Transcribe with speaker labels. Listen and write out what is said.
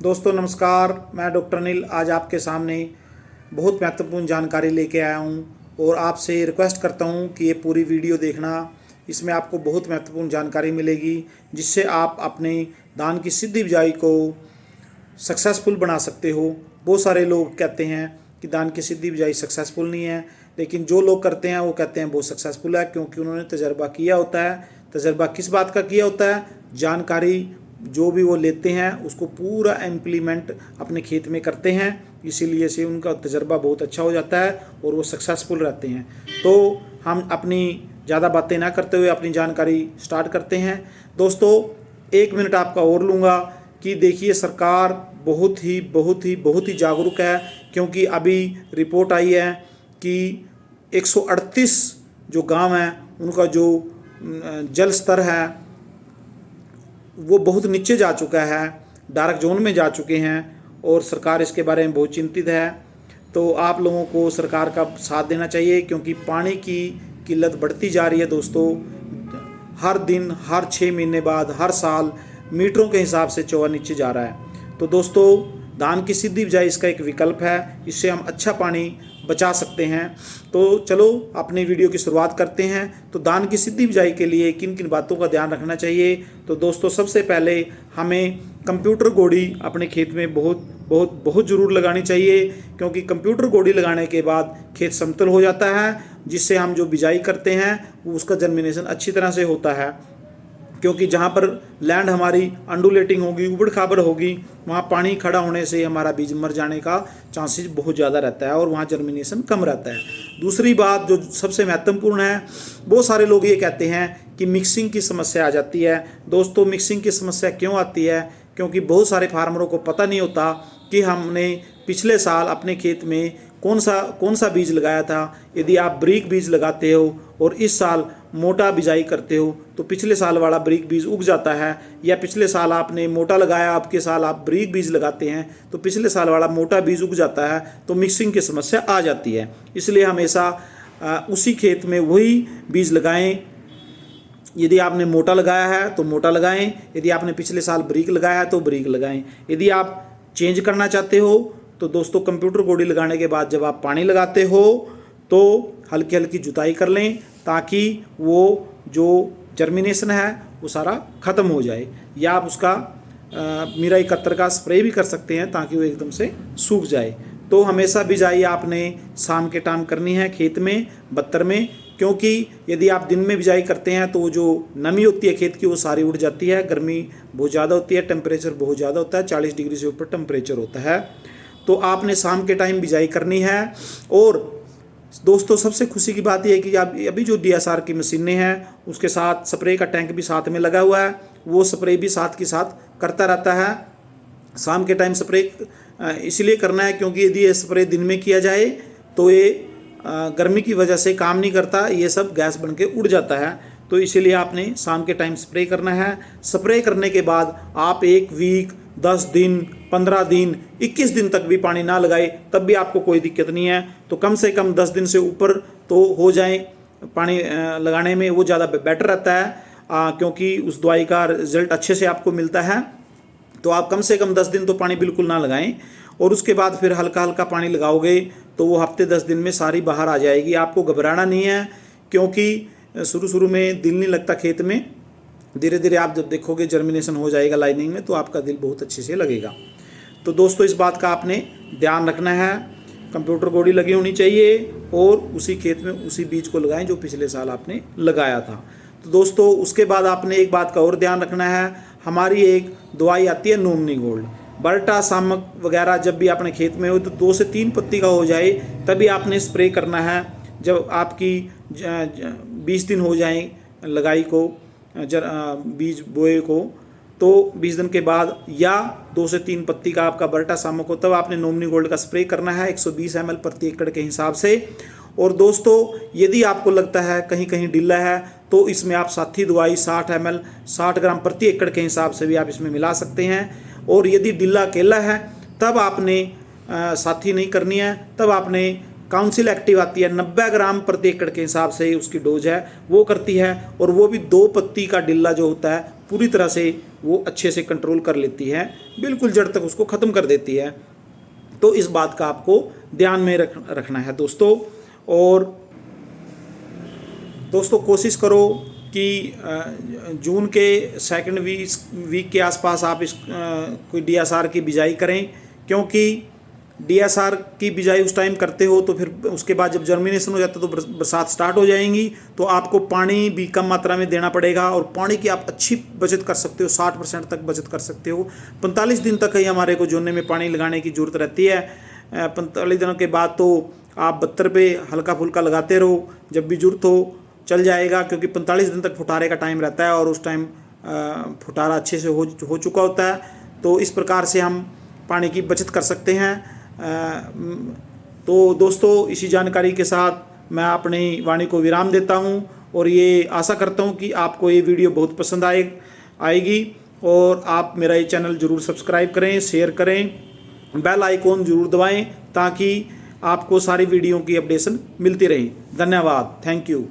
Speaker 1: दोस्तों नमस्कार, मैं डॉक्टर अनिल आज आपके सामने बहुत महत्वपूर्ण जानकारी लेके आया हूँ और आपसे रिक्वेस्ट करता हूँ कि ये पूरी वीडियो देखना। इसमें आपको बहुत महत्वपूर्ण जानकारी मिलेगी जिससे आप अपने दान की सिद्धि बिजाई को सक्सेसफुल बना सकते हो। बहुत सारे लोग कहते हैं कि दान की सिद्धि बिजाई सक्सेसफुल नहीं है, लेकिन जो लोग करते हैं वो कहते हैं बहुत सक्सेसफुल है, क्योंकि उन्होंने तजर्बा किया होता है। तजर्बा किस बात का किया होता है? जानकारी जो भी वो लेते हैं उसको पूरा इम्प्लीमेंट अपने खेत में करते हैं, इसीलिए से उनका तजर्बा बहुत अच्छा हो जाता है और वो सक्सेसफुल रहते हैं। तो हम अपनी ज़्यादा बातें ना करते हुए अपनी जानकारी स्टार्ट करते हैं। दोस्तों 1 मिनट आपका और लूँगा कि देखिए, सरकार बहुत ही जागरूक है, क्योंकि अभी रिपोर्ट आई है कि 138 जो गांव हैं उनका जो जल स्तर है वो बहुत नीचे जा चुका है, डार्क जोन में जा चुके हैं और सरकार इसके बारे में बहुत चिंतित है। तो आप लोगों को सरकार का साथ देना चाहिए, क्योंकि पानी की किल्लत बढ़ती जा रही है। दोस्तों हर दिन, हर 6 महीने बाद, हर साल मीटरों के हिसाब से चौवा नीचे जा रहा है। तो दोस्तों दान की सिद्धि बिजाई इसका एक विकल्प है, इससे हम अच्छा पानी बचा सकते हैं। तो चलो अपनी वीडियो की शुरुआत करते हैं। तो दान की सिद्धि बिजाई के लिए किन किन बातों का ध्यान रखना चाहिए? तो दोस्तों सबसे पहले हमें कंप्यूटर गोड़ी अपने खेत में बहुत ज़रूर लगानी चाहिए, क्योंकि कंप्यूटर गोड़ी लगाने के बाद खेत समतल हो जाता है, जिससे हम जो बिजाई करते हैं वो उसका जर्मिनेशन अच्छी तरह से होता है। क्योंकि जहाँ पर लैंड हमारी अंडुलेटिंग होगी, उबड़ खाबड़ होगी, वहाँ पानी खड़ा होने से हमारा बीज मर जाने का चांसेस बहुत ज़्यादा रहता है और वहाँ जर्मिनेशन कम रहता है। दूसरी बात जो सबसे महत्वपूर्ण है, बहुत सारे लोग ये कहते हैं कि मिक्सिंग की समस्या आ जाती है। दोस्तों मिक्सिंग की समस्या क्यों आती है? क्योंकि बहुत सारे फार्मरों को पता नहीं होता कि हमने पिछले साल अपने खेत में कौन सा बीज लगाया था। यदि आप ब्रीक बीज लगाते हो और इस साल मोटा बिजाई करते हो तो पिछले साल वाला ब्रीक बीज उग जाता है, या पिछले साल आपने मोटा लगाया, आपके साल आप ब्रीक बीज लगाते हैं तो पिछले साल वाला मोटा बीज उग जाता है, तो मिक्सिंग की समस्या आ जाती है। इसलिए हमेशा उसी खेत में वही बीज लगाएं। यदि आपने मोटा लगाया है तो मोटा लगाएं, यदि आपने पिछले साल ब्रीक लगाया है तो ब्रीक लगाएं। यदि आप चेंज करना चाहते हो तो दोस्तों कंप्यूटर गोड़ी लगाने के बाद जब आप पानी लगाते हो तो हल्की हल्की जुताई कर लें, ताकि वो जो जर्मिनेशन है वो सारा ख़त्म हो जाए। या आप उसका मिराई कत्तर का स्प्रे भी कर सकते हैं, ताकि वो एकदम से सूख जाए। तो हमेशा बिजाई आपने शाम के टाइम करनी है खेत में, बत्तर में, क्योंकि यदि आप दिन में बिजाई करते हैं तो जो नमी होती है खेत की वो सारी उड़ जाती है। गर्मी बहुत ज़्यादा होती है, टेम्परेचर बहुत ज़्यादा होता है, 40 डिग्री से ऊपर टेम्परेचर होता है। तो आपने शाम के टाइम बिजाई करनी है। और दोस्तों सबसे खुशी की बात यह है कि अभी जो DSR की मशीनें हैं उसके साथ स्प्रे का टैंक भी साथ में लगा हुआ है, वो स्प्रे भी साथ के साथ करता रहता है। शाम के टाइम स्प्रे इसलिए करना है क्योंकि यदि ये स्प्रे दिन में किया जाए तो ये गर्मी की वजह से काम नहीं करता, ये सब गैस बन के उड़ जाता है। तो इसीलिए आपने शाम के टाइम स्प्रे करना है। स्प्रे करने के बाद आप 1 वीक, 10 दिन, 15 दिन, 21 दिन तक भी पानी ना लगाए तब भी आपको कोई दिक्कत नहीं है। तो कम से कम 10 दिन से ऊपर तो हो जाए पानी लगाने में, वो ज़्यादा बेटर रहता है, क्योंकि उस दवाई का रिजल्ट अच्छे से आपको मिलता है। तो आप कम से कम 10 दिन तो पानी बिल्कुल ना लगाएं, और उसके बाद फिर हल्का हल्का पानी लगाओगे तो वो हफ्ते 10 दिन में सारी बाहर आ जाएगी। आपको घबराना नहीं है, क्योंकि शुरू में दिल नहीं लगता खेत में। धीरे धीरे आप जब देखोगे जर्मिनेशन हो जाएगा लाइनिंग में, तो आपका दिल बहुत अच्छे से लगेगा। तो दोस्तों इस बात का आपने ध्यान रखना है, कंप्यूटर गोड़ी लगी होनी चाहिए और उसी खेत में उसी बीज को लगाएं जो पिछले साल आपने लगाया था। तो दोस्तों उसके बाद आपने एक बात का और ध्यान रखना है, हमारी एक दवाई आती है नोमनी गोल्ड। बर्टा सामक वगैरह जब भी अपने खेत में हो तो 2 से 3 पत्ती का हो जाए तभी आपने स्प्रे करना है। जब आपकी 20 दिन हो जाएं लगाई को, बीज बोए को, तो 20 दिन के बाद या 2 से 3 पत्ती का आपका बर्टा सामक हो, तब आपने नोमनी गोल्ड का स्प्रे करना है 120 ml प्रति एकड़ के हिसाब से। और दोस्तों यदि आपको लगता है कहीं कहीं ढीला है तो इसमें आप साथी दवाई 60 ml 60 ग्राम प्रति एकड़ के हिसाब से भी आप इसमें मिला सकते हैं। और यदि ढीला केला है तब आपने साथी नहीं करनी है, तब आपने काउंसिल एक्टिव आती है 90 ग्राम प्रति एकड़ के हिसाब से उसकी डोज है वो करती है, और वो भी 2 पत्ती का डिल्ला जो होता है पूरी तरह से वो अच्छे से कंट्रोल कर लेती है, बिल्कुल जड़ तक उसको ख़त्म कर देती है। तो इस बात का आपको ध्यान में रखना है दोस्तों। और दोस्तों कोशिश करो कि जून के सेकंड वीक के आसपास आप इस कोई DSR की बिजाई करें, क्योंकि DSR की बिजाई उस टाइम करते हो तो फिर उसके बाद जब जर्मिनेशन हो जाता है तो बरसात स्टार्ट हो जाएंगी, तो आपको पानी भी कम मात्रा में देना पड़ेगा। और पानी की आप अच्छी बचत कर सकते हो, 60% तक बचत कर सकते हो। 45 दिन तक ही हमारे को जोने में पानी लगाने की ज़रूरत रहती है। 45 दिनों के बाद तो आप 72 पे हल्का फुल्का लगाते रहो, जब भी ज़रूरत हो चल जाएगा, क्योंकि 45 दिन तक फुटारे का टाइम रहता है और उस टाइम फुटारा अच्छे से हो चुका होता है। तो इस प्रकार से हम पानी की बचत कर सकते हैं। तो दोस्तों इसी जानकारी के साथ मैं अपनी वाणी को विराम देता हूं और ये आशा करता हूं कि आपको ये वीडियो बहुत पसंद आएगी और आप मेरा ये चैनल ज़रूर सब्सक्राइब करें, शेयर करें, बेल आइकॉन ज़रूर दबाएं ताकि आपको सारी वीडियो की अपडेशन मिलती रहे। धन्यवाद, थैंक यू।